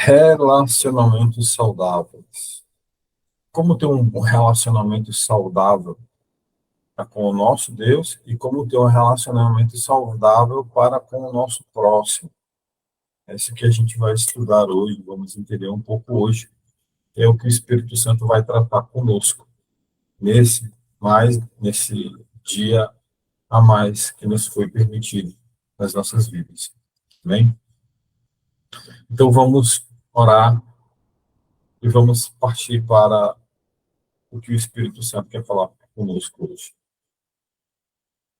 Relacionamentos saudáveis. Como ter um relacionamento saudável para com o nosso Deus e como ter um relacionamento saudável para com o nosso próximo. É isso que a gente vai estudar hoje, vamos entender um pouco hoje. É o que o Espírito Santo vai tratar conosco nesse dia a mais que nos foi permitido nas nossas vidas. Amém? Então vamos orar e vamos partir para o que o Espírito Santo quer falar conosco hoje.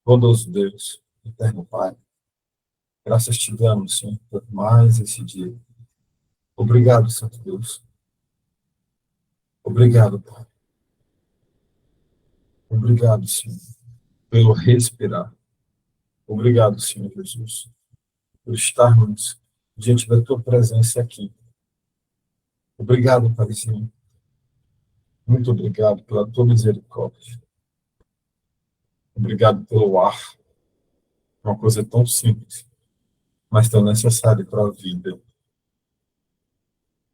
Bondoso Deus, eterno Pai, graças te damos, Senhor, por mais esse dia. Obrigado, Santo Deus. Obrigado, Pai. Obrigado, Senhor, pelo respirar. Obrigado, Senhor Jesus, por estarmos diante da tua presença aqui. Obrigado, Paizinho. Muito obrigado pela tua misericórdia. Obrigado pelo ar. Uma coisa tão simples, mas tão necessária para a vida.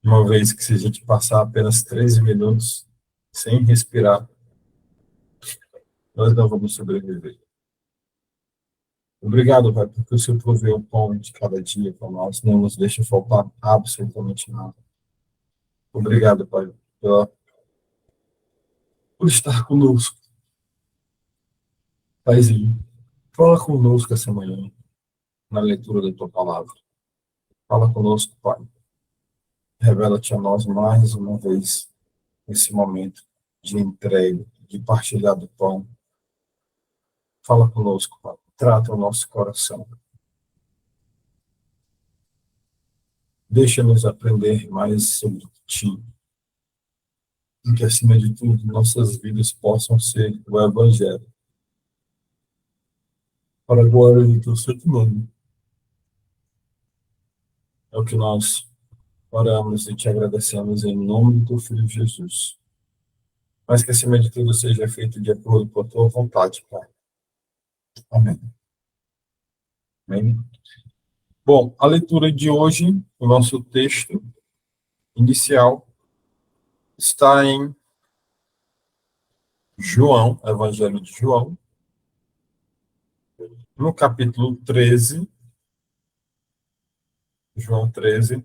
Uma vez que se a gente passar apenas 13 minutos sem respirar, nós não vamos sobreviver. Obrigado, Pai, porque o Senhor proveu o pão de cada dia para nós, não nos deixa faltar absolutamente nada. Obrigado, Pai, por estar conosco. Paizinho, fala conosco essa manhã, na leitura da Tua palavra. Fala conosco, Pai. Revela-te a nós mais uma vez, nesse momento de entrega, de partilhar do pão. Fala conosco, Pai. Trata o nosso coração. Deixa-nos aprender mais sobre Ti. E que, acima de tudo, nossas vidas possam ser o Evangelho. Para a glória do Teu Santo Nome. É o que nós oramos e te agradecemos em nome do Teu Filho Jesus. Mas que, acima de tudo, seja feito de acordo com a Tua vontade, Pai. Amém. Amém. Bom, a leitura de hoje, o nosso texto inicial, está em João, Evangelho de João, no capítulo 13, João 13,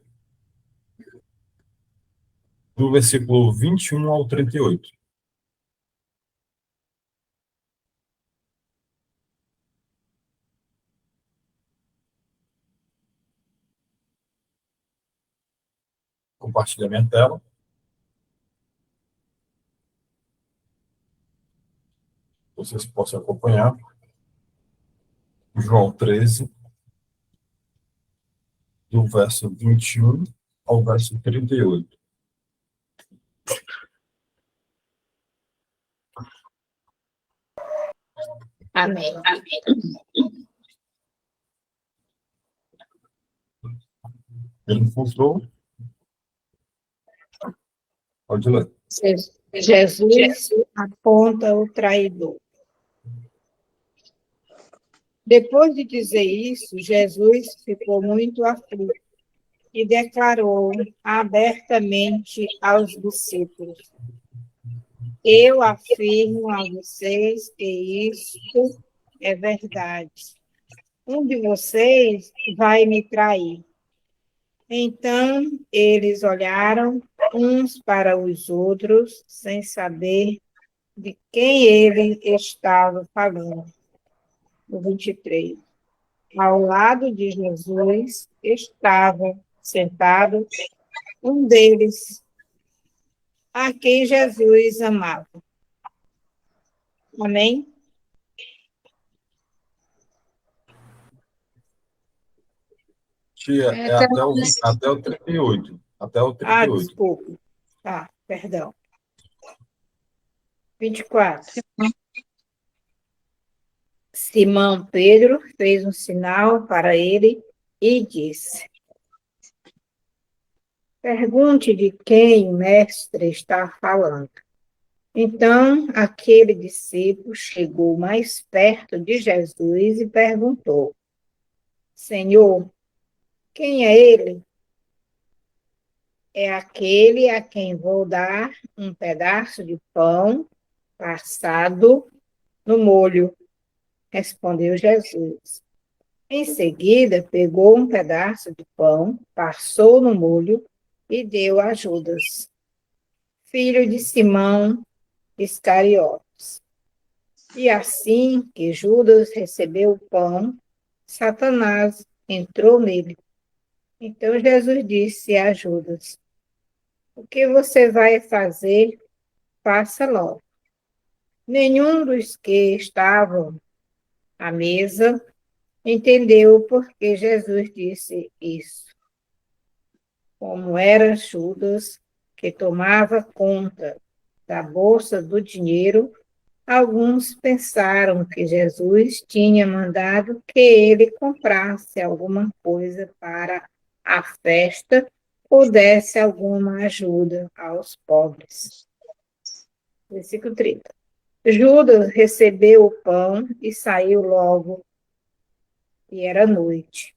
do versículo 21 ao 38. Compartilhar minha tela. Vocês possam acompanhar. João 13, do verso 21 ao verso 38. Amém. Ele encontrou? Pode ler. Jesus aponta o traidor. Depois de dizer isso, Jesus ficou muito aflito e declarou abertamente aos discípulos: Eu afirmo a vocês que isto é verdade. Um de vocês vai me trair. Então, eles olharam uns para os outros, sem saber de quem ele estava falando. No 23. Ao lado de Jesus estava sentado um deles, a quem Jesus amava. Amém? Tia, é até o 38. Até o 38. Desculpe. Perdão. 24. Simão Pedro fez um sinal para ele e disse: Pergunte de quem o mestre está falando. Então, aquele discípulo chegou mais perto de Jesus e perguntou: Senhor, quem é ele? é aquele a quem vou dar um pedaço de pão passado no molho, respondeu Jesus. Em seguida, pegou um pedaço de pão, passou no molho e deu a Judas, filho de Simão Iscariotes. E assim que Judas recebeu o pão, Satanás entrou nele. Então Jesus disse a Judas: o que você vai fazer, faça logo. Nenhum dos que estavam à mesa entendeu por que Jesus disse isso. Como era Judas, que tomava conta da bolsa do dinheiro, alguns pensaram que Jesus tinha mandado que ele comprasse alguma coisa para a festa ou desse alguma ajuda aos pobres. Versículo 30. Judas recebeu o pão e saiu logo, e era noite.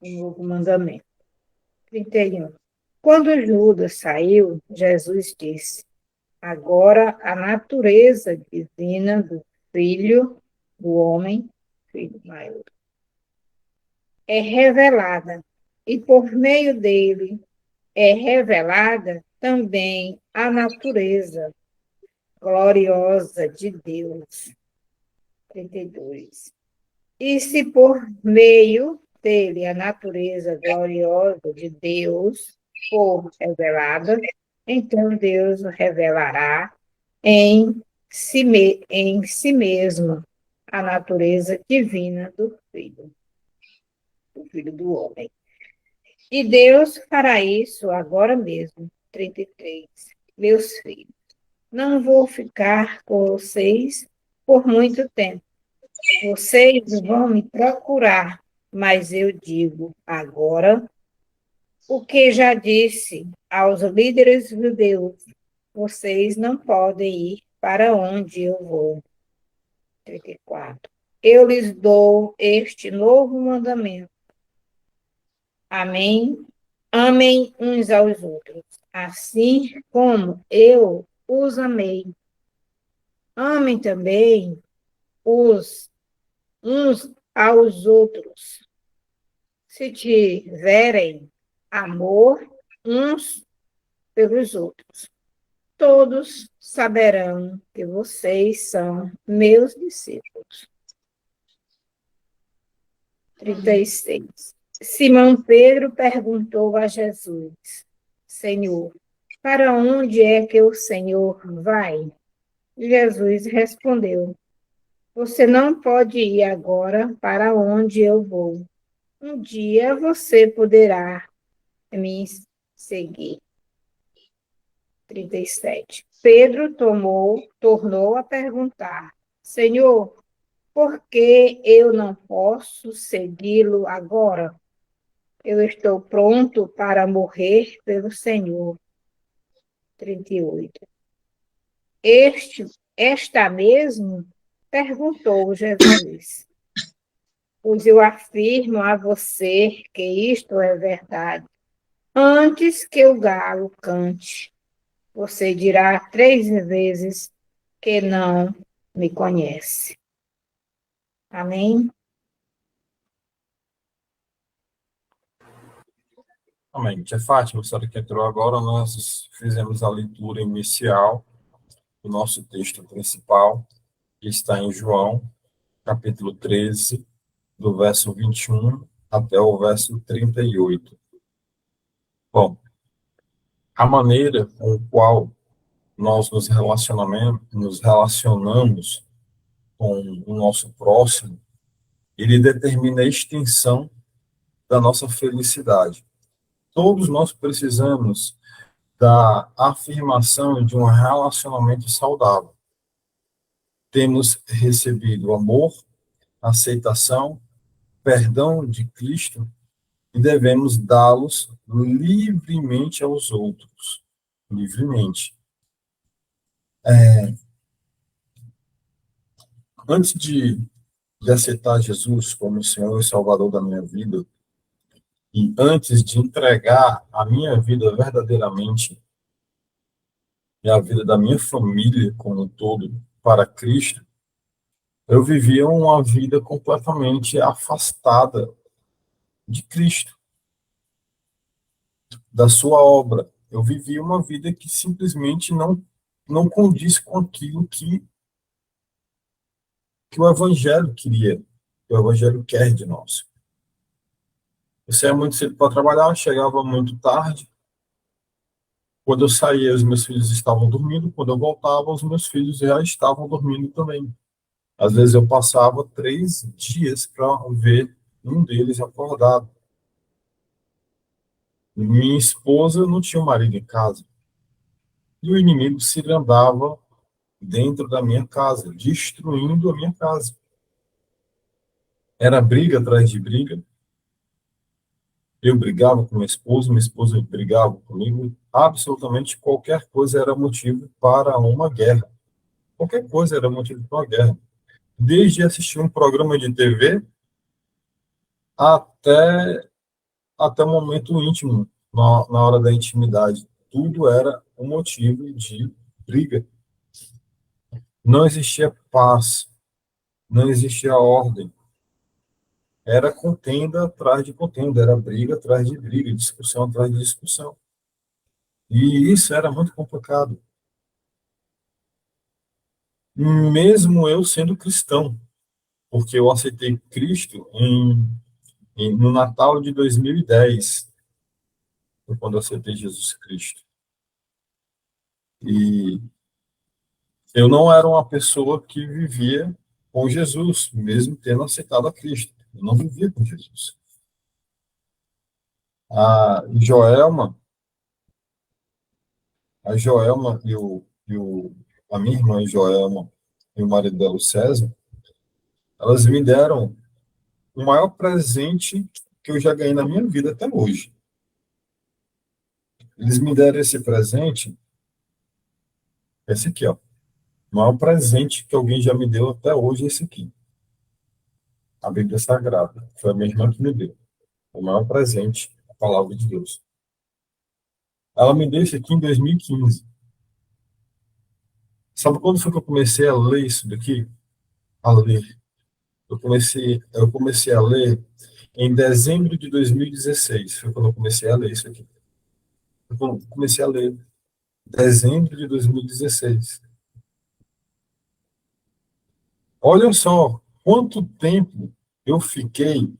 O novo mandamento. 31. Quando Judas saiu, Jesus disse: agora a natureza divina do Filho do Homem, Filho maior, é revelada, e por meio dele é revelada também a natureza gloriosa de Deus. 32. E se por meio dele a natureza gloriosa de Deus for revelada, então Deus o revelará em si mesmo a natureza divina do Filho do Homem. E Deus fará isso agora mesmo. 33. Meus filhos, não vou ficar com vocês por muito tempo. Vocês vão me procurar, mas eu digo agora o que já disse aos líderes judeus: vocês não podem ir para onde eu vou. 34. Eu lhes dou este novo mandamento. Amém? Amem uns aos outros, assim como eu os amei. Amem também os uns aos outros. Se tiverem amor uns pelos outros, todos saberão que vocês são meus discípulos. 36. Simão Pedro perguntou a Jesus: Senhor, para onde é que o Senhor vai? Jesus respondeu: você não pode ir agora para onde eu vou. Um dia você poderá me seguir. 37. Pedro tornou a perguntar: Senhor, por que eu não posso segui-lo agora? Eu estou pronto para morrer pelo Senhor. 38. Esta mesmo? Perguntou Jesus. Pois eu afirmo a você que isto é verdade. Antes que o galo cante, você dirá 3 vezes que não me conhece. Amém? Amém. Tia Fátima, a senhora que entrou agora, nós fizemos a leitura inicial do nosso texto principal, que está em João, capítulo 13, do verso 21 até o verso 38. Bom, a maneira com a qual nós nos relacionamos com o nosso próximo, ele determina a extensão da nossa felicidade. Todos nós precisamos da afirmação de um relacionamento saudável. Temos recebido amor, aceitação, perdão de Cristo e devemos dá-los livremente aos outros. Livremente. Antes de aceitar Jesus como Senhor e Salvador da minha vida, E antes de entregar a minha vida verdadeiramente e a vida da minha família como um todo para Cristo, eu vivia uma vida completamente afastada de Cristo, da sua obra. Eu vivia uma vida que simplesmente não condiz com aquilo que o Evangelho queria, que o Evangelho quer de nós. Eu saía muito cedo para trabalhar, chegava muito tarde. Quando eu saía, os meus filhos estavam dormindo. Quando eu voltava, os meus filhos já estavam dormindo também. Às vezes eu passava 3 dias para ver um deles acordado. Minha esposa não tinha um marido em casa. E o inimigo se andava dentro da minha casa, destruindo a minha casa. Era briga atrás de briga. Eu brigava com minha esposa brigava comigo. Absolutamente qualquer coisa era motivo para uma guerra. Qualquer coisa era motivo para uma guerra. Desde assistir um programa de TV até, até o momento íntimo, na hora da intimidade. Tudo era um motivo de briga. Não existia paz, não existia ordem. Era contenda atrás de contenda, era briga atrás de briga, discussão atrás de discussão. E isso era muito complicado. Mesmo eu sendo cristão, porque eu aceitei Cristo no Natal de 2010, foi quando eu aceitei Jesus Cristo. E eu não era uma pessoa que vivia com Jesus, mesmo tendo aceitado a Cristo. Eu não vivia com Jesus. A Joelma, a Joelma a minha irmã Joelma e o marido dela, o César, elas me deram o maior presente que eu já ganhei na minha vida até hoje. Eles me deram esse presente, esse aqui, ó. O maior presente que alguém já me deu até hoje é esse aqui. A Bíblia Sagrada. Foi a minha irmã que me deu. O maior presente, a palavra de Deus. Ela me deu isso aqui em 2015. Sabe quando foi que eu comecei a ler isso daqui? A ler. Eu comecei a ler em dezembro de 2016. Foi quando eu comecei a ler isso aqui. Foi quando eu comecei a ler. Dezembro de 2016. Olha só quanto tempo eu fiquei,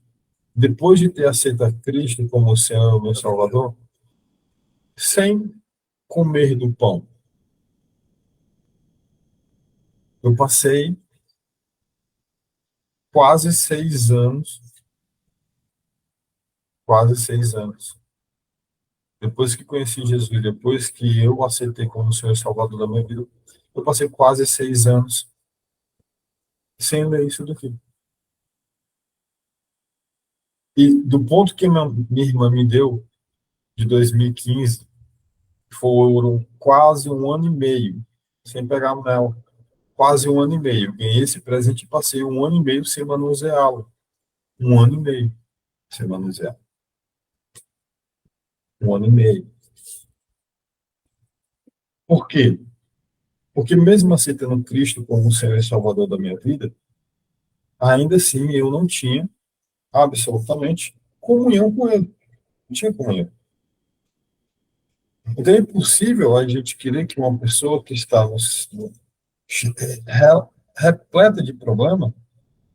depois de ter aceito a Cristo como Senhor e meu Salvador, sem comer do pão. Eu passei quase 6 anos, quase 6 anos. Depois que conheci Jesus, depois que eu aceitei como Senhor e Salvador da minha vida, eu passei quase 6 anos sem ler isso daqui. E do ponto que minha irmã me deu, de 2015, foram quase um ano e meio, sem pegar nela. Quase um ano e meio. Ganhei esse presente e passei um ano e meio sem manuseá-lo. Um ano e meio sem manusear. Um ano e meio. Por quê? Porque mesmo aceitando Cristo como o Senhor e Salvador da minha vida, ainda assim eu não tinha absolutamente comunhão com Ele. Não tinha comunhão. Então é impossível a gente querer que uma pessoa que está repleta de problema,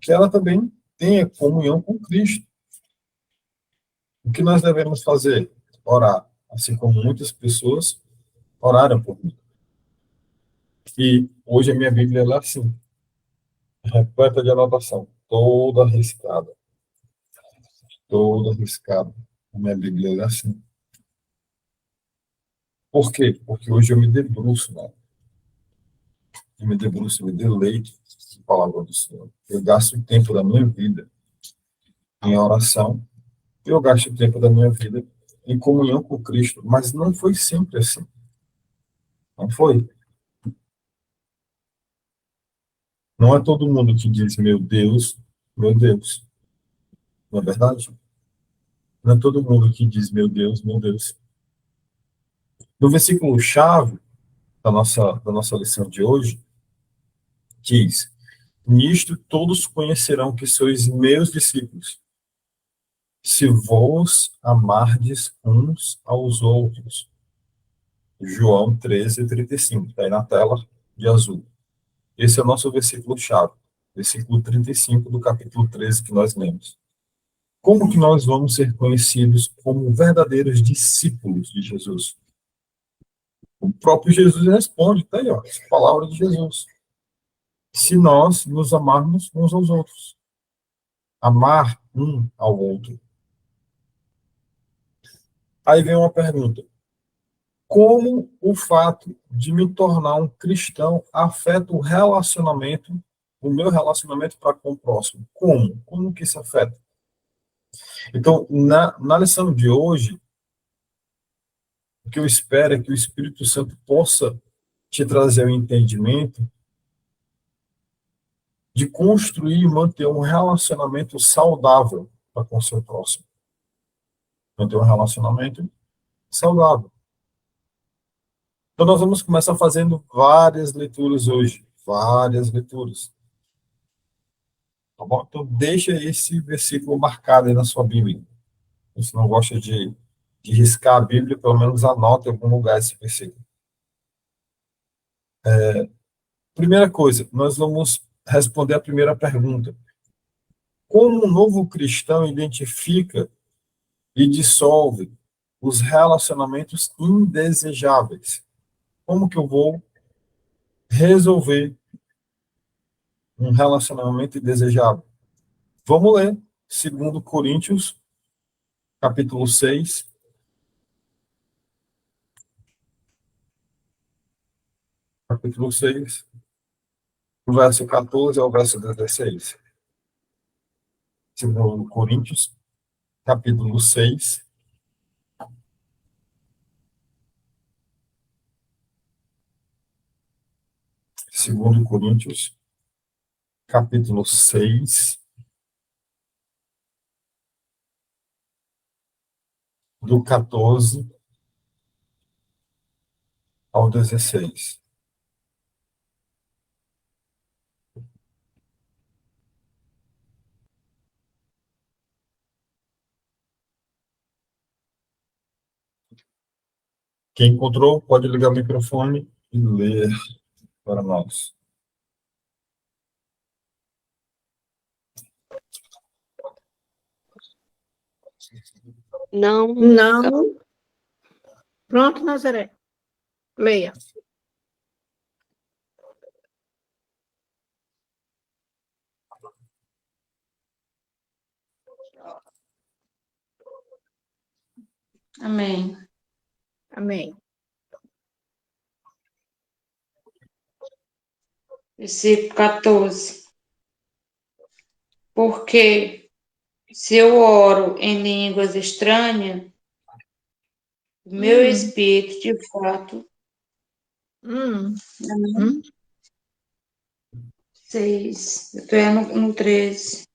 que ela também tenha comunhão com Cristo. O que nós devemos fazer? Orar. Assim como muitas pessoas oraram por mim. E hoje a minha Bíblia é assim, repleta de anotação, toda arriscada, toda arriscada. A minha Bíblia é assim. Por quê? Porque hoje eu me debruço, né? Eu me debruço, eu me deleito na palavra do Senhor. Eu gasto o tempo da minha vida em oração, eu gasto o tempo da minha vida em comunhão com Cristo, mas não foi sempre assim. Não foi. Não é todo mundo que diz, meu Deus, não é verdade? Não é todo mundo que diz, meu Deus, meu Deus. No versículo-chave da nossa lição de hoje, diz: nisto todos conhecerão que sois meus discípulos, se vos amardes uns aos outros. João 13:35, está aí na tela de azul. Esse é o nosso versículo-chave, versículo 35 do capítulo 13 que nós lemos. Como que nós vamos ser conhecidos como verdadeiros discípulos de Jesus? O próprio Jesus responde, tá aí, ó, essa palavra de Jesus. Se nós nos amarmos uns aos outros. Amar um ao outro. Aí vem uma pergunta. Como o fato de me tornar um cristão afeta o meu relacionamento para com o próximo? Como? Como que isso afeta? Então, na lição de hoje, o que eu espero é que o Espírito Santo possa te trazer o entendimento de construir e manter um relacionamento saudável para com o seu próximo. Manter um relacionamento saudável. Então, nós vamos começar fazendo várias leituras hoje. Várias leituras. Tá bom? Então, deixa esse versículo marcado aí na sua Bíblia. Se você não gosta de riscar a Bíblia, pelo menos anote em algum lugar esse versículo. Primeira coisa, nós vamos responder a primeira pergunta. Como um novo cristão identifica e dissolve os relacionamentos indesejáveis? Como que eu vou resolver um relacionamento indesejável? Vamos ler 2 Coríntios, capítulo 6. Capítulo 6, do verso 14 ao verso 16. 2 Coríntios, capítulo 6. Segundo Coríntios, capítulo 6, do 14 ao 16. Quem encontrou, pode ligar o microfone e ler para nós. Não, Não. Pronto, Nazaré. Leia. amém. Amém. Versículo 14. Porque se eu oro em línguas estranhas, o meu espírito, de fato, Hum. 6, eu estou no 13.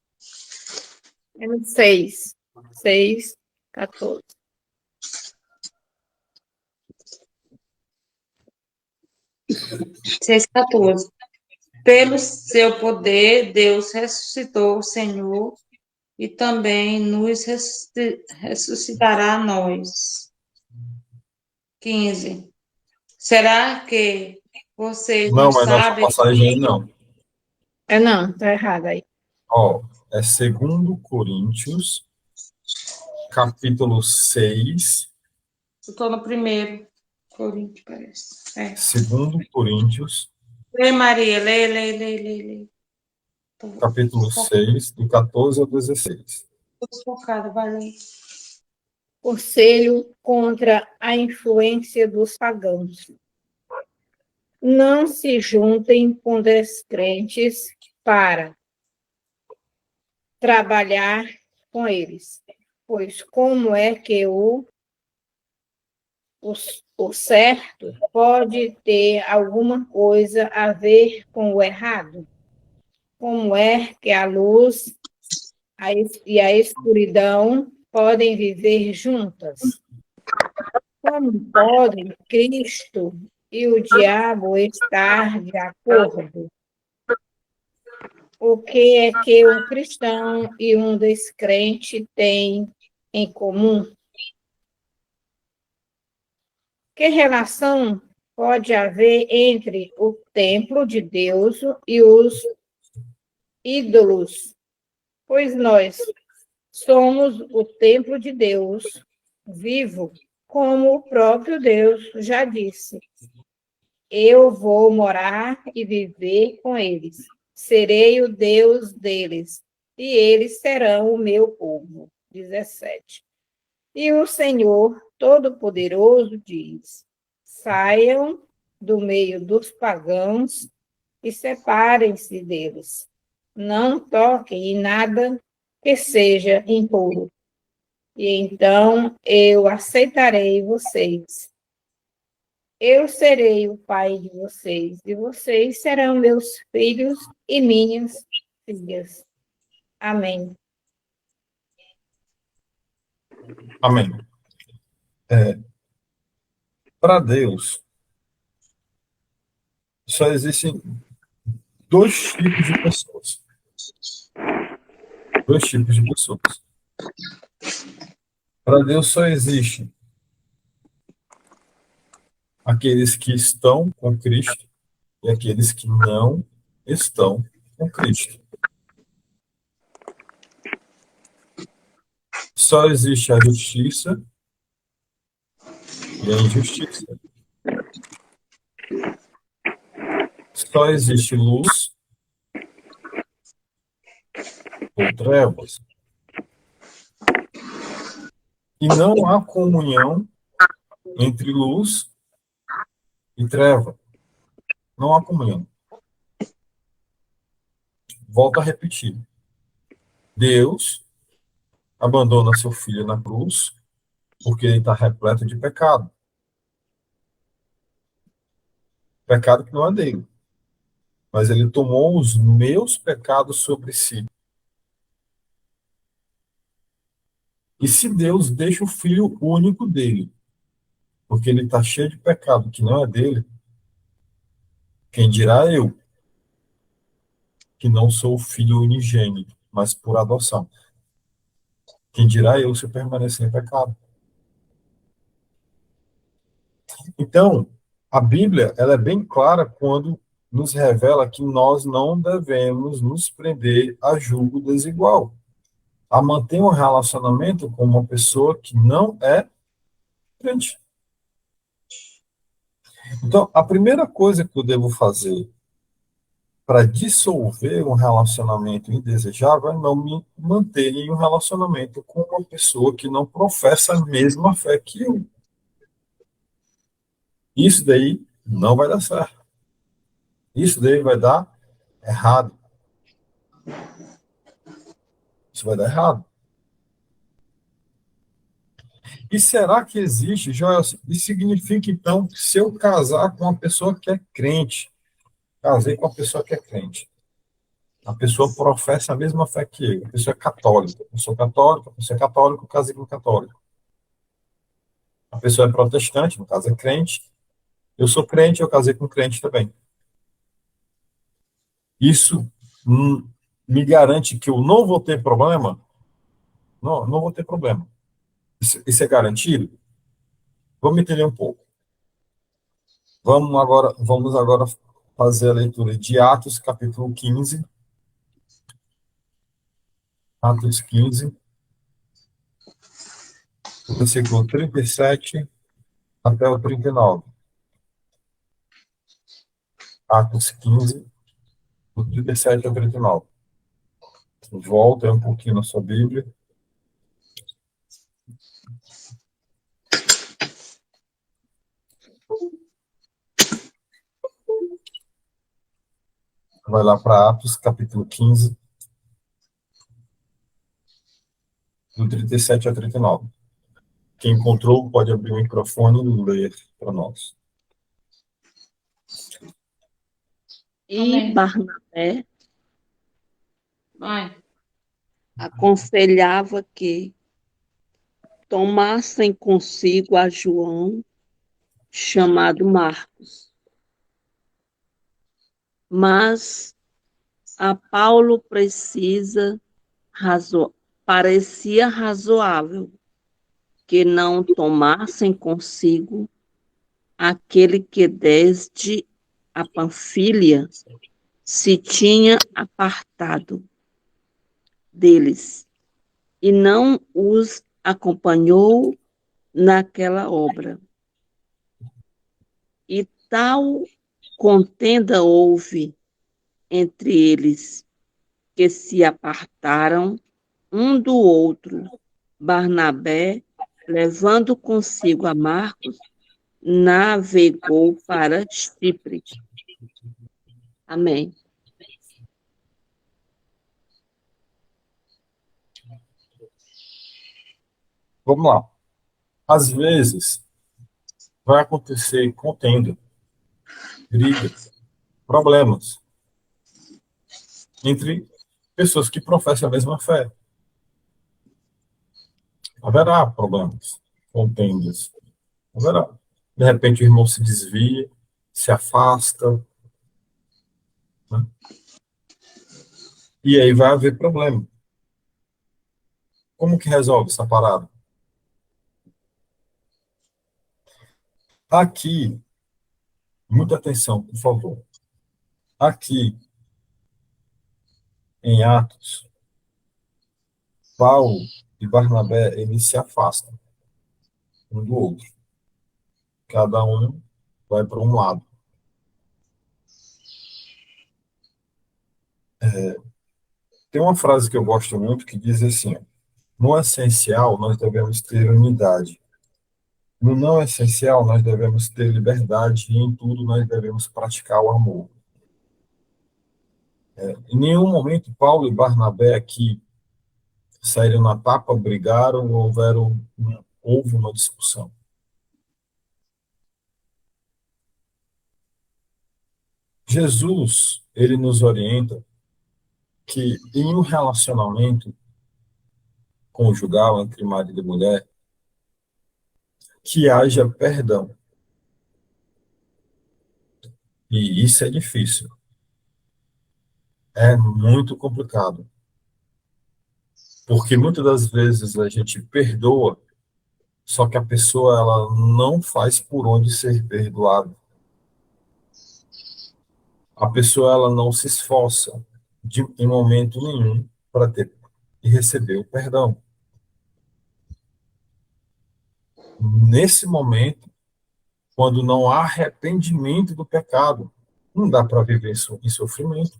É no 6. 6, 14. 6:14. Pelo seu poder, Deus ressuscitou o Senhor e também nos ressuscitará a nós. 15. Será que vocês não Não, mas nessa sabem? passagem aí não. É não, tá errado aí. Ó, é 2 Coríntios, capítulo 6. Estou no primeiro. Coríntios, parece. É. 2 Coríntios, Lê, Maria, lê. capítulo 6, do 14 ao 16. Estou focada, vai ler. Conselho contra a influência dos pagãos. Não se juntem com descrentes para trabalhar com eles, pois como é que o certo pode ter alguma coisa a ver com o errado? Como é que a luz e a escuridão podem viver juntas? Como podem Cristo e o diabo estar de acordo? O que é que um cristão e um descrente têm em comum? Que relação pode haver entre o templo de Deus e os ídolos? Pois nós somos o templo de Deus vivo, como o próprio Deus já disse. Eu vou morar e viver com eles. Serei o Deus deles, e eles serão o meu povo. 17. E o Senhor Todo-Poderoso diz: saiam do meio dos pagãos e separem-se deles. Não toquem em nada que seja impuro. E então eu aceitarei vocês. Eu serei o pai de vocês, e vocês serão meus filhos e minhas filhas. Amém. Amém. Para Deus, só existem dois tipos de pessoas. Dois tipos de pessoas. Para Deus só existe aqueles que estão com Cristo e aqueles que não estão com Cristo. Só existe a justiça e a injustiça. Só existe luz ou trevas. E não há comunhão entre luz e treva. Não há comunhão. Volto a repetir. Deus abandona seu filho na cruz porque ele está repleto de pecado. Pecado que não é dele. Mas ele tomou os meus pecados sobre si. E se Deus deixa o filho único dele, porque ele está cheio de pecado que não é dele, quem dirá eu, que não sou o filho unigênito, mas por adoção? Quem dirá eu se eu permanecer em pecado? Então, a Bíblia, ela é bem clara quando nos revela que nós não devemos nos prender a julgo desigual, a manter um relacionamento com uma pessoa que não é crente. Então, a primeira coisa que eu devo fazer para dissolver um relacionamento indesejável é não me manter em um relacionamento com uma pessoa que não professa a mesma fé que eu. Isso daí não vai dar certo. Isso daí vai dar errado. Isso vai dar errado. E será que existe, Joel? Isso significa, então, que se eu casar com uma pessoa que é crente, casei com uma pessoa que é crente, a pessoa professa a mesma fé que eu, a pessoa é católica, eu sou católico, a pessoa é católica, eu casei com um católico. A pessoa é protestante, no caso é crente, eu sou crente, eu casei com um crente também. Isso me garante que eu não vou ter problema? Não, não vou ter problema. Isso é garantido? Vamos entender um pouco. Vamos agora fazer a leitura de Atos, capítulo 15. Atos 15, do versículo 37 até o 39. Atos 15, do 37 ao 39. Volta um pouquinho na sua Bíblia. Vai lá para Atos, capítulo 15, do 37 a 39. Quem encontrou pode abrir o microfone e ler para nós. E Amém. Barnabé Vai. aconselhava que tomassem consigo a João, chamado Marcos. Mas a Paulo parecia razoável que não tomassem consigo aquele que desde a Panfilha se tinha apartado deles e não os acompanhou naquela obra. E tal contenda houve entre eles, que se apartaram um do outro. Barnabé, levando consigo a Marcos, navegou para Chipre. Amém. Vamos lá. Às vezes, vai acontecer contenda, brigas, problemas entre pessoas que professam a mesma fé. Haverá problemas, contendas. Haverá. De repente, o irmão se desvia, se afasta, né? E aí vai haver problema. Como que resolve essa parada? Aqui, muita atenção, por favor. Aqui, em Atos, Paulo e Barnabé, eles se afastam um do outro. Cada um vai para um lado. Tem uma frase que eu gosto muito que diz assim: no essencial, nós devemos ter unidade. No não essencial, nós devemos ter liberdade e em tudo nós devemos praticar o amor. Em nenhum momento, Paulo e Barnabé aqui saíram na tapa, brigaram, houve uma discussão. Jesus, ele nos orienta que em um relacionamento conjugal entre marido e mulher, que haja perdão. E isso é difícil. É muito complicado. Porque muitas das vezes a gente perdoa, só que a pessoa ela não faz por onde ser perdoada. A pessoa ela não se esforça em momento nenhum para ter e receber o perdão. Nesse momento, quando não há arrependimento do pecado, não dá para viver em sofrimento.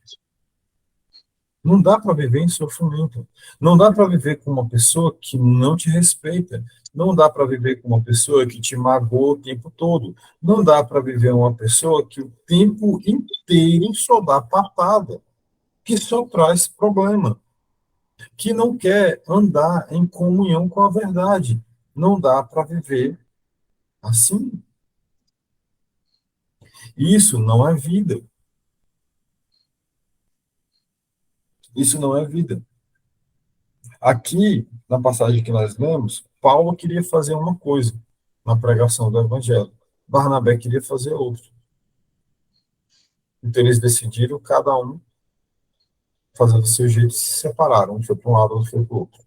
Não dá para viver em sofrimento. Não dá para viver com uma pessoa que não te respeita. Não dá para viver com uma pessoa que te magoa o tempo todo. Não dá para viver uma pessoa que o tempo inteiro só dá patada, que só traz problema, que não quer andar em comunhão com a verdade. Não dá para viver assim. Isso não é vida. Isso não é vida. Aqui, na passagem que nós lemos, Paulo queria fazer uma coisa na pregação do Evangelho. Barnabé queria fazer outra. Então eles decidiram, cada um, fazer do seu jeito, se separaram. Um foi para um lado, outro foi para o outro.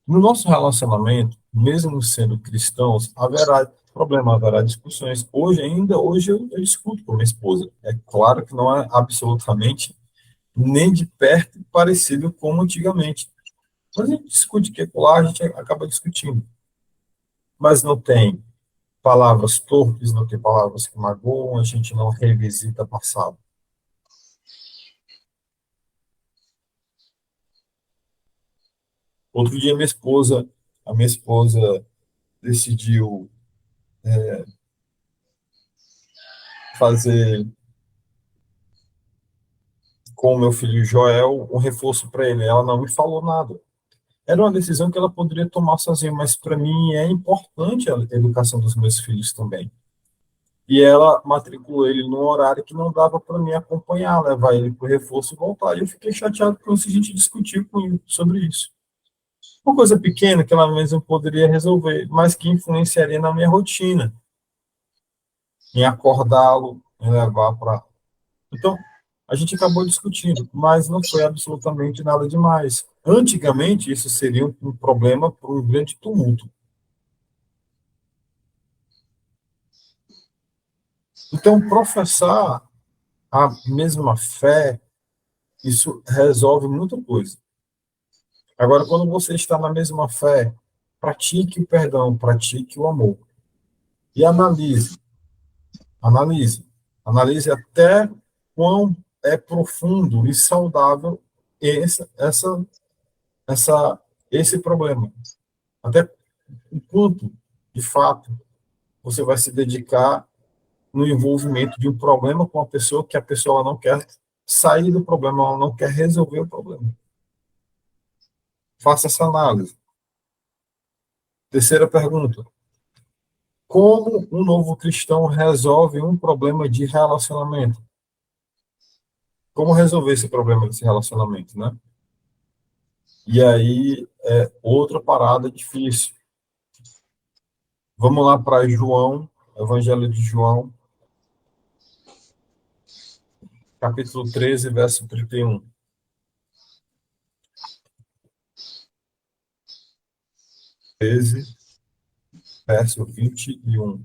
No nosso relacionamento, mesmo sendo cristãos, haverá problema, haverá discussões. Hoje eu discuto com minha esposa. É claro que não é absolutamente nem de perto parecido como antigamente. Mas a gente discute que lá, a gente acaba discutindo. Mas não tem palavras torpes, não tem palavras que magoam, a gente não revisita passado. Outro dia a minha esposa decidiu fazer com o meu filho Joel um reforço para ele. Ela não me falou nada. Era uma decisão que ela poderia tomar sozinha, mas para mim é importante a educação dos meus filhos também. E ela matriculou ele num horário que não dava para mim acompanhar, levar ele para o reforço e voltar. E eu fiquei chateado com isso, a gente discutiu sobre isso. Uma coisa pequena que ela mesma poderia resolver, mas que influenciaria na minha rotina, em acordá-lo, em levar para. Então, a gente acabou discutindo, mas não foi absolutamente nada demais. Antigamente, isso seria um problema para um grande tumulto. Então, professar a mesma fé, isso resolve muita coisa. Agora, quando você está na mesma fé, pratique o perdão, pratique o amor. E analise até quão é profundo e saudável essa, esse problema. Até o quanto, de fato, você vai se dedicar no envolvimento de um problema com a pessoa que a pessoa não quer sair do problema, ela não quer resolver o problema. Faça essa análise. Terceira pergunta. Como um novo cristão resolve um problema de relacionamento? Como resolver esse problema desse relacionamento, né? E aí, outra parada difícil. Vamos lá para João, Evangelho de João, capítulo 13, verso 31. 13, verso 21.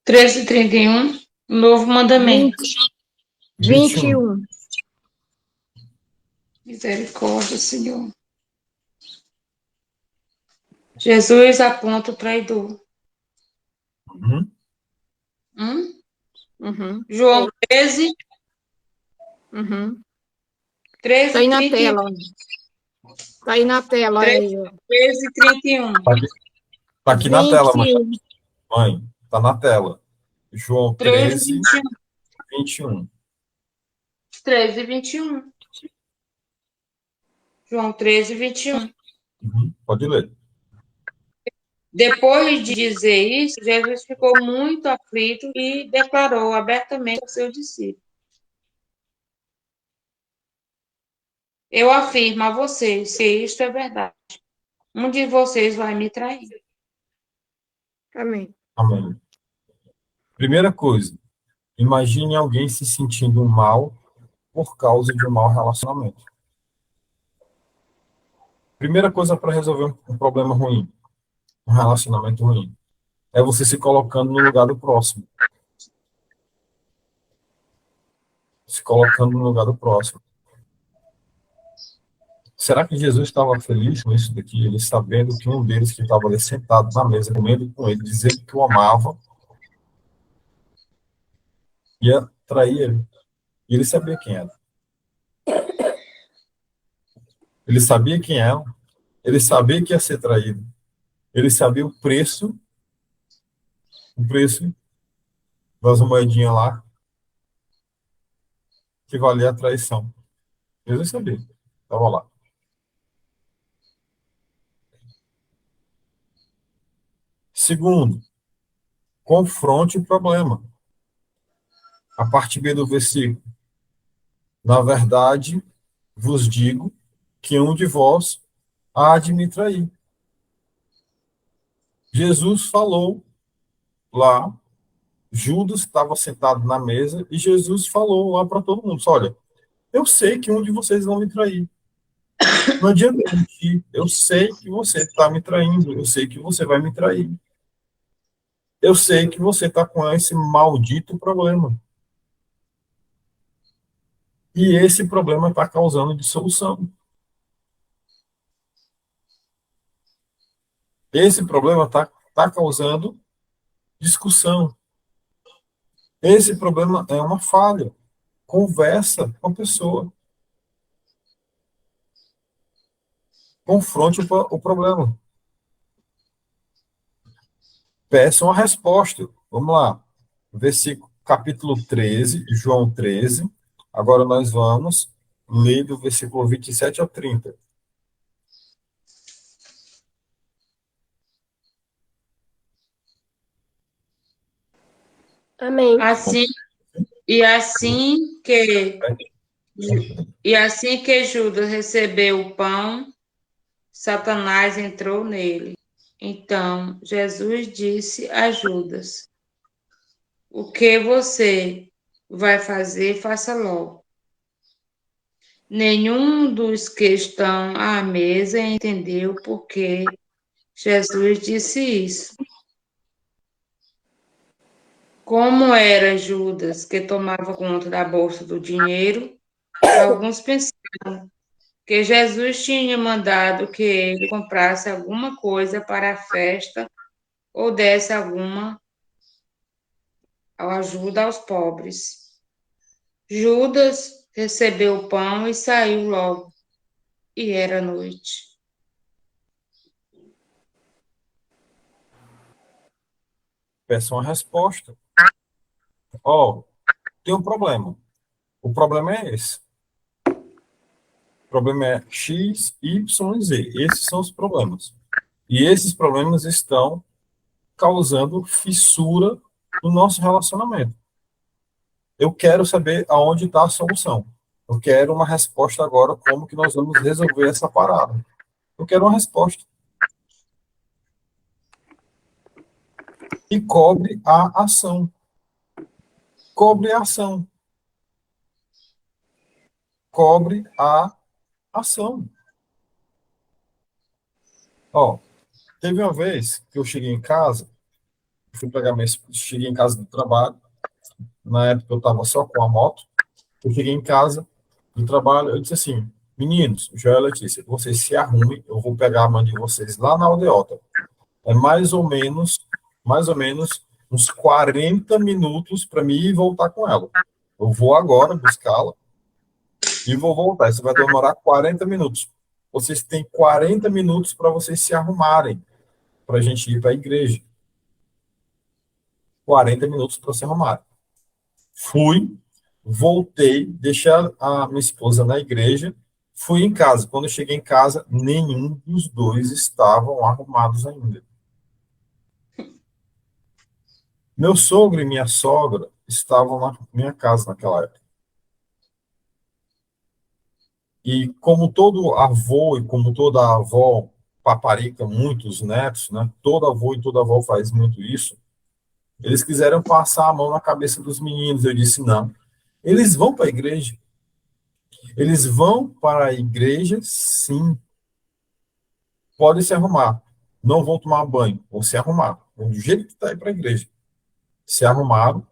Treze e 31, novo mandamento. 21. Misericórdia, Senhor. Jesus aponta o traidor. Uhum. Uhum. João 13, Uhum. 13 Tá aí e na 31. tela. Tá aí na tela. 13, Aí, ó. 13 e 31. Tá aqui na tela, mãe. 21. Mãe, tá na tela. João 13 e 13, 21. 21. 13 e 21. João 13 e 21. Uhum. Pode ler. Depois de dizer isso, Jesus ficou muito aflito e declarou abertamente aos seus discípulos: Eu afirmo a vocês que isto é verdade. Um de vocês vai me trair. Amém. Amém. Primeira coisa, imagine alguém se sentindo mal por causa de um mau relacionamento. Primeira coisa para resolver um problema ruim, um relacionamento ruim, é você se colocando no lugar do próximo. Se colocando no lugar do próximo. Será que Jesus estava feliz com isso daqui? Ele sabendo que um deles que estava ali sentado na mesa, comendo com ele, dizendo que o amava, ia trair ele. E ele sabia quem era. Ele sabia quem era. Ele sabia que ia ser traído. Ele sabia o preço das moedinhas lá, que valia a traição. Jesus sabia. Estava lá. Segundo, confronte o problema. A parte B do versículo. Na verdade, vos digo que um de vós há de me trair. Jesus falou lá, Judas estava sentado na mesa e Jesus falou lá para todo mundo: olha, eu sei que um de vocês vão me trair. Não adianta mentir. Eu sei que você está me traindo. Eu sei que você vai me trair. Eu sei que você está com esse maldito problema. E esse problema está causando dissolução. Esse problema está causando discussão. Esse problema é uma falha. Conversa com a pessoa. Confronte o problema. Peçam a resposta. Vamos lá. Versículo, capítulo 13, João 13. Agora nós vamos ler do versículo 27 ao 30. Amém. Assim, e assim que e assim que Judas recebeu o pão, Satanás entrou nele. Então Jesus disse a Judas: o que você vai fazer, faça logo. Nenhum dos que estão à mesa entendeu por que Jesus disse isso. Como era Judas que tomava conta da bolsa do dinheiro, alguns pensaram que Jesus tinha mandado que ele comprasse alguma coisa para a festa ou desse alguma ajuda aos pobres. Judas recebeu o pão e saiu logo, e era noite. Peça uma resposta. Ó, tem um problema. O problema é esse. O problema é X, Y e Z. Esses são os problemas. E esses problemas estão causando fissura no nosso relacionamento. Eu quero saber aonde está a solução. Eu quero uma resposta agora, como que nós vamos resolver essa parada. Eu quero uma resposta. E cobre a ação. Cobre a ação. Cobre a ação. Ó, teve uma vez que eu cheguei em casa, cheguei em casa do trabalho, na época eu estava só com a moto, eu cheguei em casa do trabalho, eu disse assim, meninos, Joel e Letícia, vocês se arrumem, eu vou pegar a mãe de vocês lá na aldeota. É mais ou menos uns 40 minutos para mim ir e voltar com ela. Eu vou agora buscá-la e vou voltar. Isso vai demorar 40 minutos. Vocês têm 40 minutos para vocês se arrumarem, para a gente ir para a igreja. 40 minutos para se arrumar. Fui, voltei, deixei a minha esposa na igreja, fui em casa. Quando eu cheguei em casa, nenhum dos dois estavam arrumados ainda. Meu sogro e minha sogra estavam na minha casa naquela época. E como todo avô e como toda avó paparica muitos netos, né? Todo avô e toda avó faz muito isso. Eles quiseram passar a mão na cabeça dos meninos. Eu disse, não. Eles vão para a igreja. Eles vão para a igreja, sim. Podem se arrumar. Não vão tomar banho. Vão se arrumar. Do jeito que está aí para a igreja. Se arrumaram.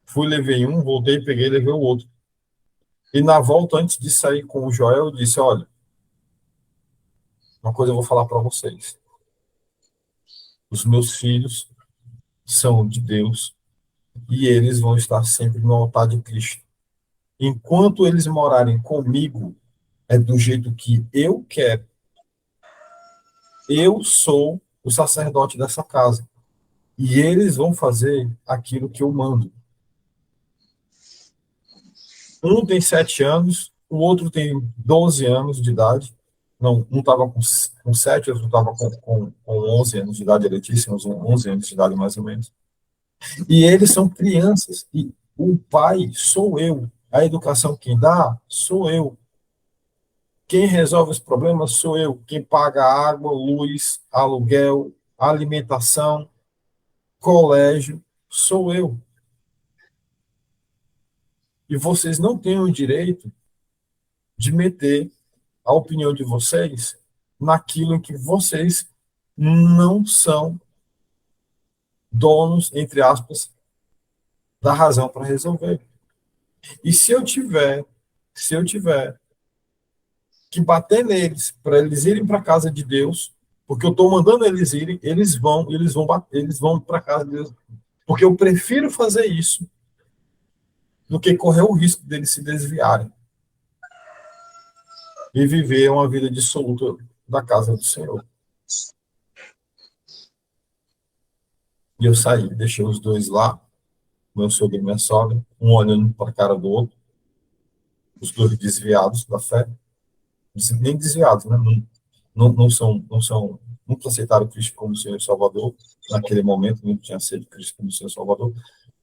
Fui, levei um, voltei, peguei, levei o outro. E na volta, antes de sair com o Joel, eu disse, olha, uma coisa eu vou falar para vocês. Os meus filhos são de Deus e eles vão estar sempre no altar de Cristo. Enquanto eles morarem comigo, é do jeito que eu quero. Eu sou o sacerdote dessa casa. E eles vão fazer aquilo que eu mando. Um tem 7 anos, o outro tem 12 anos de idade. Não, um estava com 7, o outro estava com 11 anos de idade, a Letícia, uns 11 anos de idade, mais ou menos. E eles são crianças. E o pai sou eu. A educação quem dá, sou eu. Quem resolve os problemas sou eu. Quem paga água, luz, aluguel, alimentação, colégio, sou eu. E vocês não têm o direito de meter a opinião de vocês naquilo em que vocês não são donos, entre aspas, da razão para resolver. E se eu tiver que bater neles para eles irem para a casa de Deus, porque eu estou mandando eles irem, eles vão para a casa de Deus, porque eu prefiro fazer isso do que correr o risco deles se desviarem e viver uma vida dissoluta da casa do Senhor. E eu saí, deixei os dois lá, meu sogro e minha sogra, um olhando para a cara do outro, os dois desviados da fé, nem desviados, né? Nunca aceitaram Cristo como Senhor e Salvador, naquele momento, não tinha aceito Cristo como Senhor e Salvador,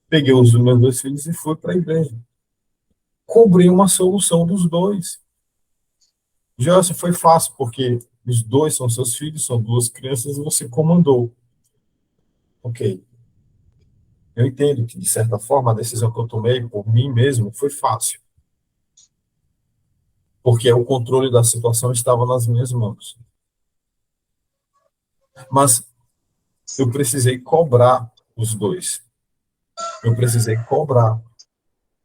Peguei os meus dois filhos e fui para a igreja. Cobrei uma solução dos dois. Gelson, foi fácil, porque os dois são seus filhos, são duas crianças e você comandou. Ok. Eu entendo que, de certa forma, a decisão que eu tomei por mim mesmo foi fácil, porque o controle da situação estava nas minhas mãos. Mas eu precisei cobrar os dois. Eu precisei cobrar.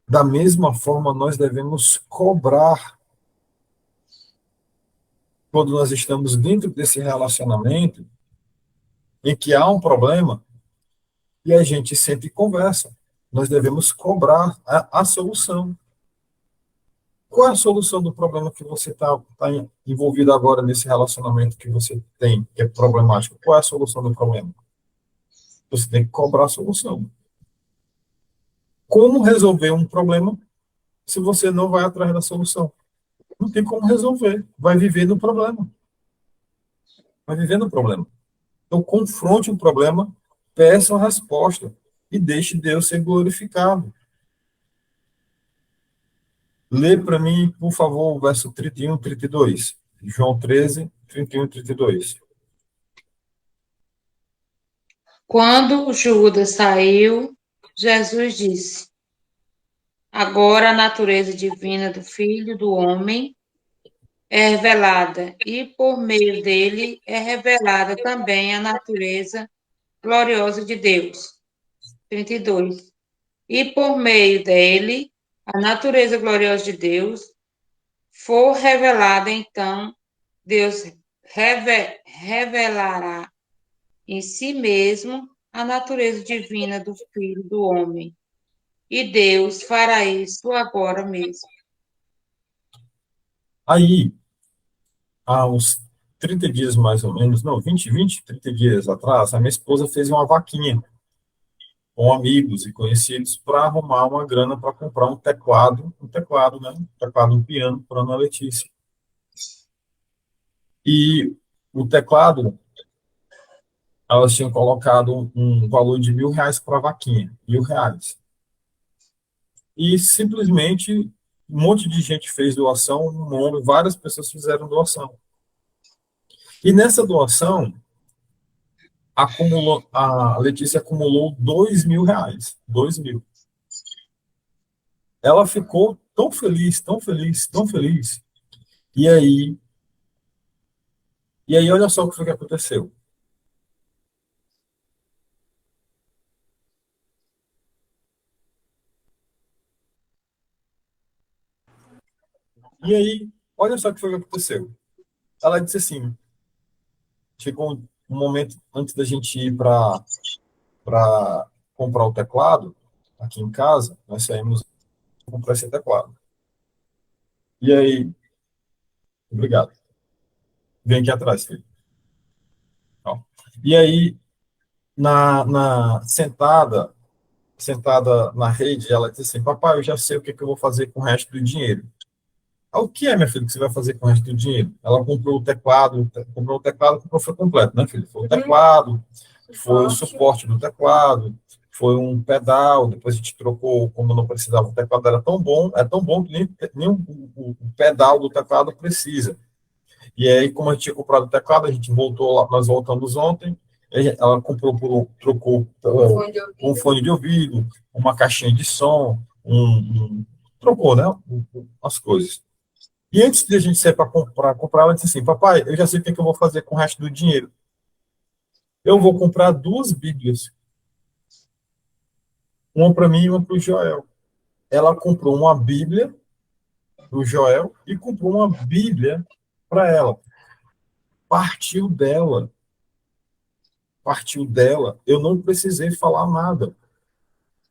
Da mesma forma, nós devemos cobrar quando nós estamos dentro desse relacionamento em que há um problema e a gente sempre conversa. Nós devemos cobrar a solução. Qual é a solução do problema que você está envolvido agora nesse relacionamento que você tem, que é problemático? Qual é a solução do problema? Você tem que cobrar a solução. Como resolver um problema se você não vai atrás da solução? Não tem como resolver. Vai viver no problema. Vai viver no problema. Então, confronte o problema, peça uma resposta e deixe Deus ser glorificado. Lê para mim, por favor, o verso 31 e 32. João 13, 31 e 32. Quando Judas saiu, Jesus disse: Agora a natureza divina do Filho do Homem é revelada, e por meio dele é revelada também a natureza gloriosa de Deus. 32. E por meio dele, a natureza gloriosa de Deus for revelada, então Deus revelará em si mesmo a natureza divina do Filho do Homem. E Deus fará isso agora mesmo. Aí, há uns 30 dias mais ou menos, não, 30 dias atrás, a minha esposa fez uma vaquinha com amigos e conhecidos para arrumar uma grana para comprar um teclado, né? Um teclado, um piano para Ana Letícia. E o teclado, elas tinham colocado um valor de R$ 1.000 para a vaquinha, R$ 1.000. E simplesmente um monte de gente fez doação, várias pessoas fizeram doação. E nessa doação, a Letícia acumulou R$ 2.000. 2.000. Ela ficou tão feliz, tão feliz, tão feliz. E aí, olha só o que foi que aconteceu. E aí, olha só o que foi que aconteceu. Ela disse assim, chegou um momento antes da gente ir para comprar o teclado, aqui em casa, nós saímos comprar esse teclado. E aí, obrigado. Vem aqui atrás, filho. Ó. E aí, sentada na rede, ela disse assim, papai, eu já sei o que eu vou fazer com o resto do dinheiro. O que é, minha filha, que você vai fazer com o resto do dinheiro? Ela comprou o teclado, foi completo, né, filho? Foi o teclado, foi o suporte do teclado, foi um pedal, depois a gente trocou, como não precisava, o teclado era tão bom, é tão bom que nem o pedal do teclado precisa. E aí, como a gente tinha comprado o teclado, a gente voltou lá, nós voltamos ontem, ela trocou um fone de ouvido, uma caixinha de som, trocou, né, as coisas. E antes de a gente sair para comprar, ela disse assim, papai, eu já sei o que eu vou fazer com o resto do dinheiro. Eu vou comprar 2 Bíblias. Uma para mim e uma para o Joel. Ela comprou uma Bíblia para o Joel e comprou uma Bíblia para ela. Partiu dela. Partiu dela. Eu não precisei falar nada.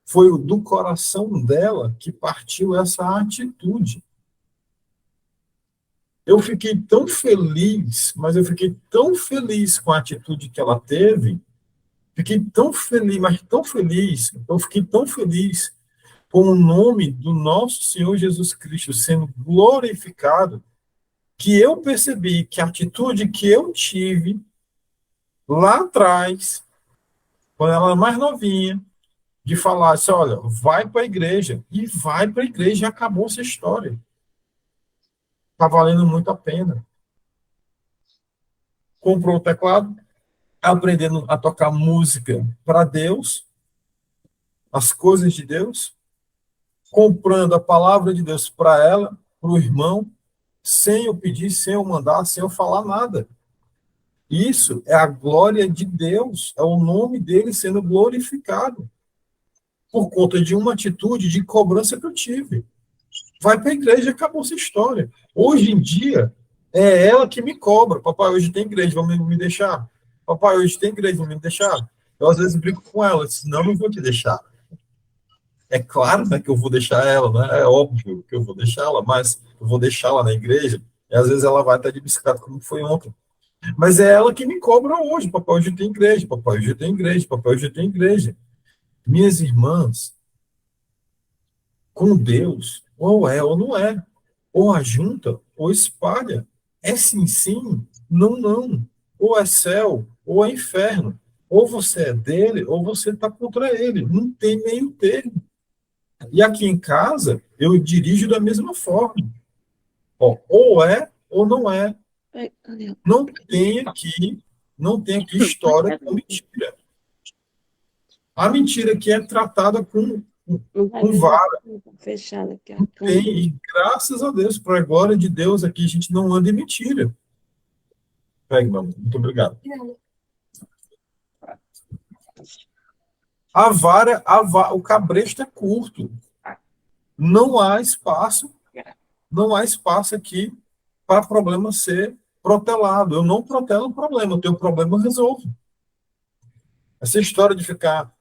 Foi do coração dela que partiu essa atitude. Eu fiquei tão feliz, mas eu fiquei tão feliz com a atitude que ela teve. Fiquei tão feliz, mas tão feliz. Eu fiquei tão feliz com o nome do nosso Senhor Jesus Cristo sendo glorificado, que eu percebi que a atitude que eu tive lá atrás, quando ela era mais novinha, de falar assim, olha, vai para a igreja, e vai para a igreja e acabou essa história. Está valendo muito a pena. Comprou o teclado, aprendendo a tocar música para Deus, as coisas de Deus, comprando a palavra de Deus para ela, para o irmão, sem eu pedir, sem eu mandar, sem eu falar nada. Isso é a glória de Deus, é o nome dele sendo glorificado, por conta de uma atitude de cobrança que eu tive. Vai para a igreja e acabou essa história. Hoje em dia, é ela que me cobra. Papai, hoje tem igreja, vamos me deixar? Papai, hoje tem igreja, vamos me deixar? Eu às vezes brinco com ela, senão não vou te deixar. É claro, né, que eu vou deixar ela, né? É óbvio que eu vou deixá-la, mas eu vou deixá-la na igreja, e às vezes ela vai estar de bicicleta, como foi ontem. Mas é ela que me cobra hoje. Papai, hoje tem igreja. Papai, hoje tem igreja. Papai, hoje tem igreja. Minhas irmãs, com Deus, ou é ou não é. Ou ajunta, ou espalha. É sim, sim, não, não. Ou é céu, ou é inferno. Ou você é dele, ou você está contra ele. Não tem meio termo. E aqui em casa, eu dirijo da mesma forma. Ó, ou é, ou não é. Não tem aqui, não tem aqui história com mentira. A mentira aqui é tratada com vara. Fechada aqui a Tem, câmera. e graças a Deus, para a glória de Deus, aqui a gente não anda em mentira. Pegue, meu amor. Muito obrigado. O cabresto é curto. Não há espaço, não há espaço aqui para problema ser protelado. Eu não protelo o problema, eu tenho problema, eu resolvo. Essa história de ficar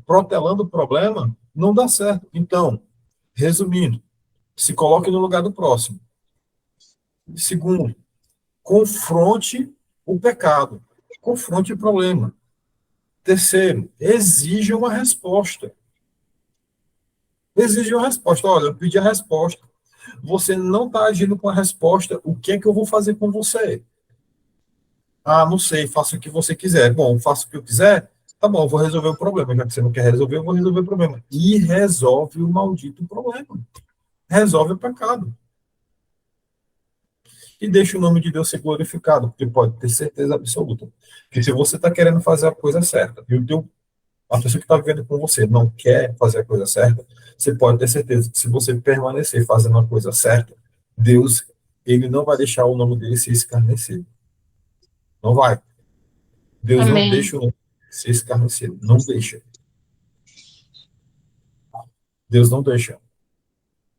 protelando o problema não dá certo. Então, resumindo, se coloque no lugar do próximo. Segundo, confronte o pecado, confronte o problema. Terceiro, exija uma resposta. Exige uma resposta. Olha, eu pedi a resposta. Você não está agindo com a resposta. O que é que eu vou fazer com você? Ah, não sei, faça o que você quiser. Bom, faça o que eu quiser. Tá bom, eu vou resolver o problema. Já que você não quer resolver, eu vou resolver o problema. E resolve o maldito problema. Resolve o pecado. E deixa o nome de Deus ser glorificado, porque pode ter certeza absoluta. Que se você está querendo fazer a coisa certa, e a pessoa que está vivendo com você não quer fazer a coisa certa, você pode ter certeza que se você permanecer fazendo a coisa certa, Deus, ele não vai deixar o nome dele ser escarnecido. Não vai. Deus não Amém. deixa o nome dele ser escarnecido. Não deixa. Deus não deixa.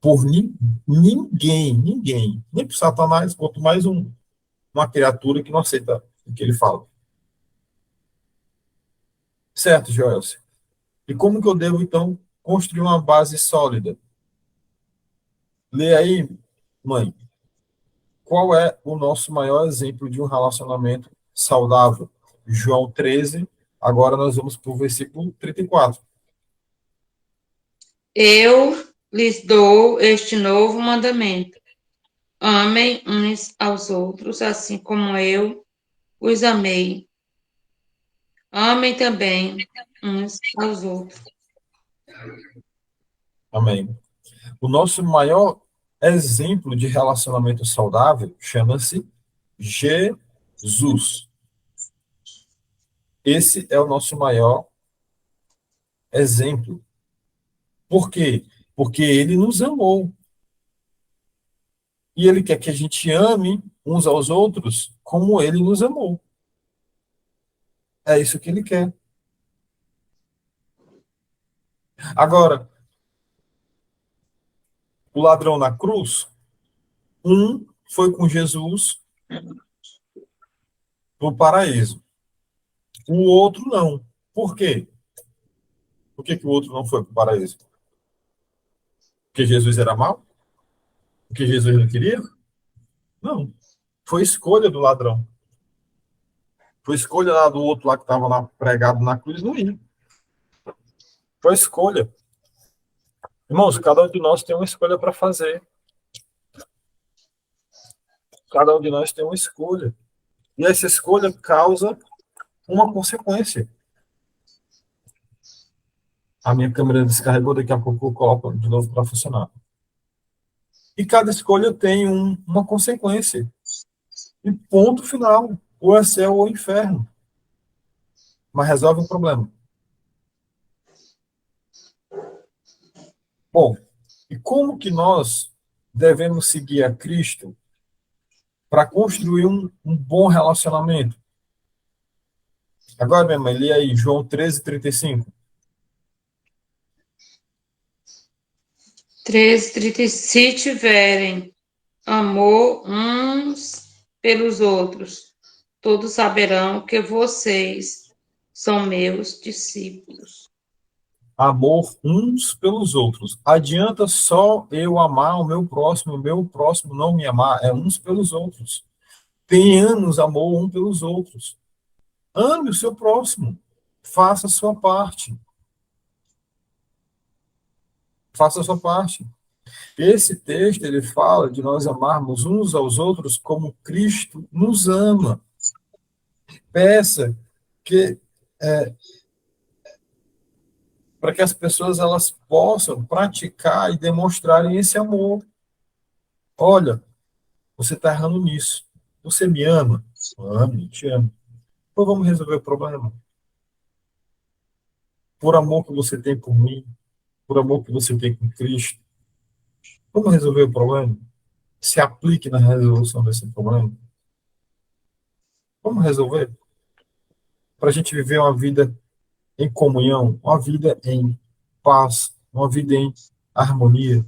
Por ninguém. Nem por Satanás, quanto mais uma criatura que não aceita o que ele fala. Certo, Joelce? E como que eu devo, então, construir uma base sólida? Lê aí, mãe. Qual é o nosso maior exemplo de um relacionamento saudável? João 13. Agora nós vamos para o versículo 34. Eu lhes dou este novo mandamento: amem uns aos outros, assim como eu os amei. Amem também uns aos outros. Amém. O nosso maior exemplo de relacionamento saudável chama-se Jesus. Esse é o nosso maior exemplo. Por quê? Porque ele nos amou. E ele quer que a gente ame uns aos outros como ele nos amou. É isso que ele quer. Agora, o ladrão na cruz, um foi com Jesus para o paraíso. O outro não. Por quê? Por que o outro não foi para o paraíso? Porque Jesus era mau? Porque Jesus não queria? Não. Foi escolha do ladrão. Foi escolha lá do outro lá que estava lá pregado na cruz, não ir. Foi escolha. Irmãos, cada um de nós tem uma escolha para fazer. Cada um de nós tem uma escolha. E essa escolha causa uma consequência. A minha câmera descarregou, daqui a pouco eu coloco de novo para funcionar. E cada escolha tem uma consequência. E ponto final. Ou é céu ou inferno. Mas resolve o problema. Bom, e como que nós devemos seguir a Cristo para construir um bom relacionamento? Agora, minha mãe, lê aí João 13:35. 13:30. Se tiverem amor uns pelos outros, todos saberão que vocês são meus discípulos. Amor uns pelos outros. Adianta só eu amar o meu próximo não me amar. É uns pelos outros. Tenhamos amor um pelos outros. Ame o seu próximo. Faça a sua parte. Faça a sua parte. Esse texto, ele fala de nós amarmos uns aos outros como Cristo nos ama. Peça que para que as pessoas elas possam praticar e demonstrarem esse amor. Olha, você está errando nisso. Você me ama? Ame, te amo. Então vamos resolver o problema. Por amor que você tem por mim, por amor que você tem com Cristo, vamos resolver o problema? Se aplique na resolução desse problema. Vamos resolver? Para a gente viver uma vida em comunhão, uma vida em paz, uma vida em harmonia.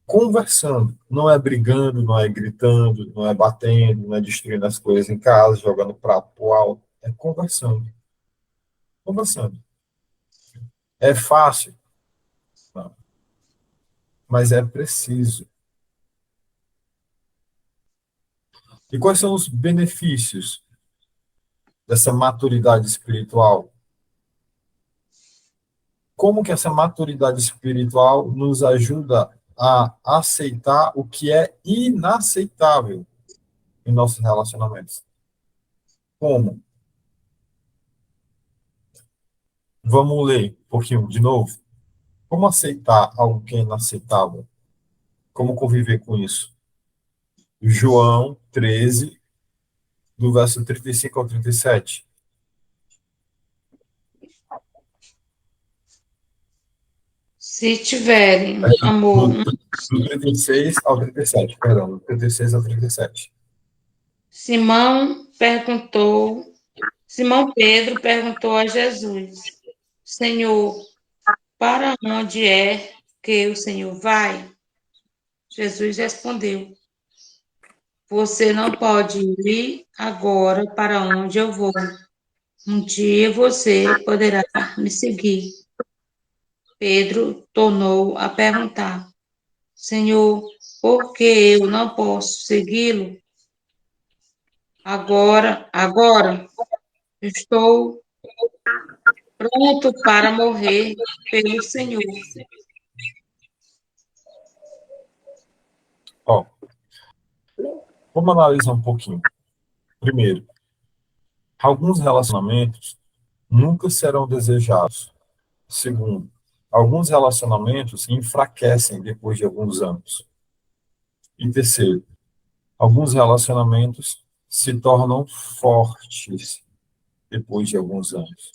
Conversando, não é brigando, não é gritando, não é batendo, não é destruindo as coisas em casa, jogando prato pro alto. É conversando. Conversando. É fácil? Não. Mas é preciso. E quais são os benefícios dessa maturidade espiritual? Como que essa maturidade espiritual nos ajuda a aceitar o que é inaceitável em nossos relacionamentos? Como? Vamos ler um pouquinho de novo. Como aceitar algo que é inaceitável? Como conviver com isso? João 13, do verso 35 ao 37. Se tiverem amor Do 36 ao 37, perdão, do 36 ao 37. Simão Pedro perguntou a Jesus: Senhor, para onde é que o Senhor vai? Jesus respondeu: Você não pode ir agora para onde eu vou. Um dia você poderá me seguir. Pedro tornou a perguntar: Senhor, por que eu não posso segui-lo? Agora estou pronto para morrer pelo Senhor. Ó, vamos analisar um pouquinho. Primeiro, alguns relacionamentos nunca serão desejados. Segundo, alguns relacionamentos enfraquecem depois de alguns anos. E terceiro, alguns relacionamentos se tornam fortes depois de alguns anos.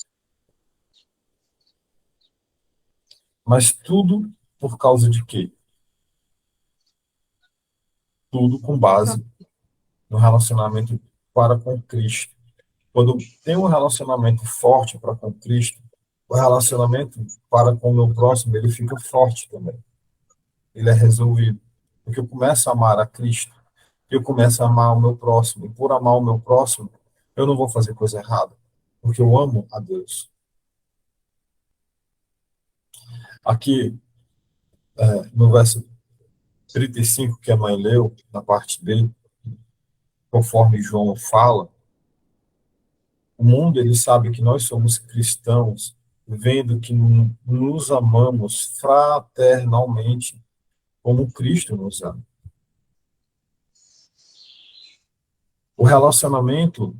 Mas tudo por causa de quê? Tudo com base no relacionamento para com Cristo. Quando tem um relacionamento forte para com Cristo, o relacionamento para com o meu próximo, ele fica forte também. Ele é resolvido. Porque eu começo a amar a Cristo, eu começo a amar o meu próximo. E por amar o meu próximo, eu não vou fazer coisa errada. Porque eu amo a Deus. Aqui, no verso 35, que a mãe leu, na parte B, conforme João fala, o mundo ele sabe que nós somos cristãos, vendo que nos amamos fraternalmente, como Cristo nos ama. O relacionamento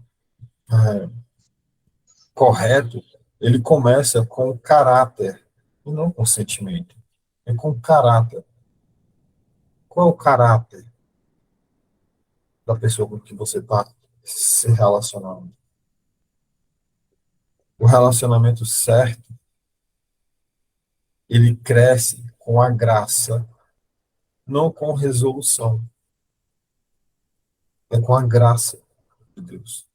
correto ele começa com o caráter, e não com o sentimento. É com o caráter. Qual é o caráter da pessoa com que você está se relacionando? O relacionamento certo, ele cresce com a graça, não com resolução. É com a graça de Deus.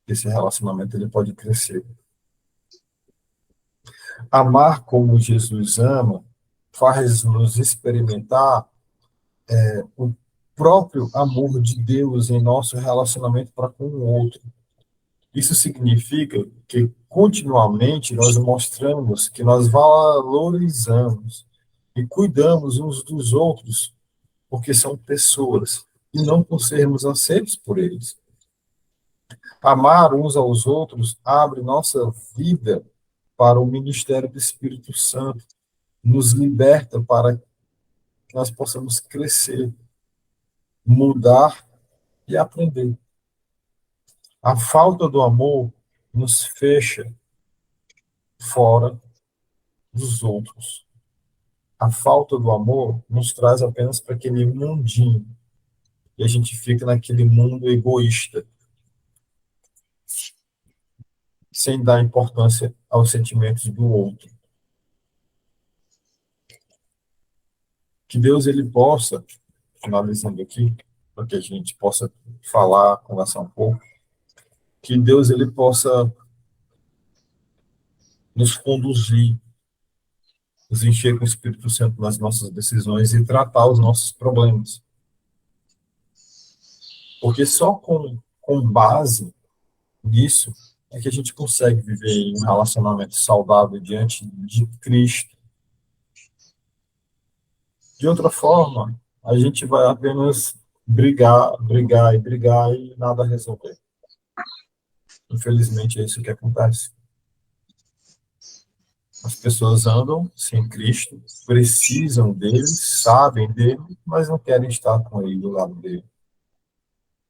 Esse relacionamento ele pode crescer. Amar como Jesus ama faz-nos experimentar o próprio amor de Deus em nosso relacionamento para com o outro. Isso significa que continuamente nós mostramos que nós valorizamos e cuidamos uns dos outros porque são pessoas e não por sermos aceitos por eles. Amar uns aos outros abre nossa vida para o ministério do Espírito Santo, nos liberta para que nós possamos crescer, mudar e aprender. A falta do amor nos fecha fora dos outros. A falta do amor nos traz apenas para aquele mundinho. E a gente fica naquele mundo egoísta, sem dar importância aos sentimentos do outro. Que Deus ele possa, finalizando aqui, para que a gente possa falar, conversar um pouco, que Deus ele possa nos conduzir, nos encher com o Espírito Santo nas nossas decisões e tratar os nossos problemas. Porque só com base nisso é que a gente consegue viver em um relacionamento saudável diante de Cristo. De outra forma, a gente vai apenas brigar e nada resolver. Infelizmente, é isso que acontece. As pessoas andam sem Cristo, precisam dele, sabem dele, mas não querem estar com ele, do lado dele.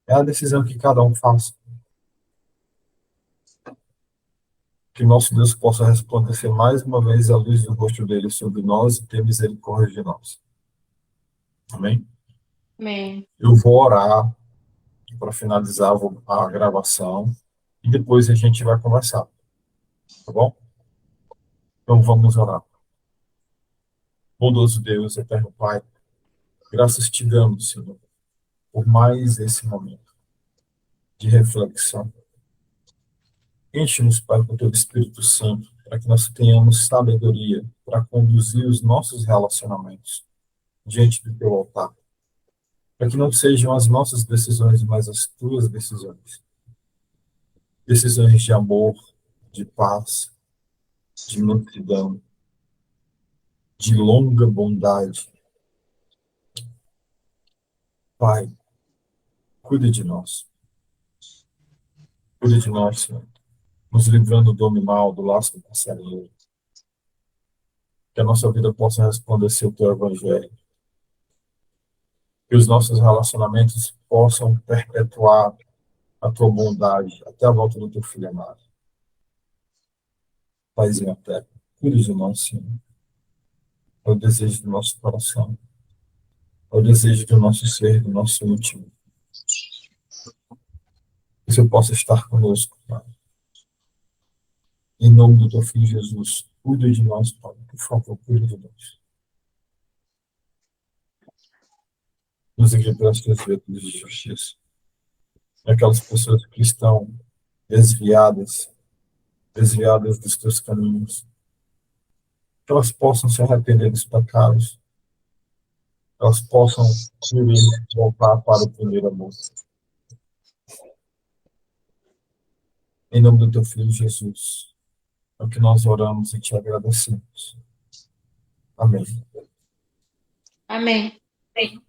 É a decisão que cada um faz. Que nosso Deus possa resplandecer mais uma vez a luz do rosto dele sobre nós e ter misericórdia de nós. Amém? Amém. Eu vou orar para finalizar a gravação e depois a gente vai conversar. Tá bom? Então vamos orar. Bondoso Deus, eterno Pai, graças te damos, Senhor, por mais esse momento de reflexão. Enche-nos, Pai, com o teu Espírito Santo, para que nós tenhamos sabedoria para conduzir os nossos relacionamentos diante do teu altar. Para que não sejam as nossas decisões, mas as tuas decisões. Decisões de amor, de paz, de mansidão, de longa bondade. Pai, cuida de nós. Cuida de nós, Senhor, nos livrando do homem mal, do laço do passarinho. Que a nossa vida possa resplandecer o teu evangelho. Que os nossos relacionamentos possam perpetuar a tua bondade até a volta do teu filho amado. Paizinho até, cuide de nós, Senhor. É o desejo do nosso coração. É o desejo do nosso ser, do nosso íntimo. Que o Senhor possa estar conosco, Pai. Em nome do teu filho Jesus, cuide de nós, Pai. Por favor, cuide de nós. Nos livre pelas tuas virtudes de justiça. Aquelas pessoas que estão desviadas dos teus caminhos, que elas possam se arrepender dos pecados, que elas possam voltar para o primeiro amor. Em nome do teu filho Jesus, é o que nós oramos e te agradecemos. Amém. Amém. Amém.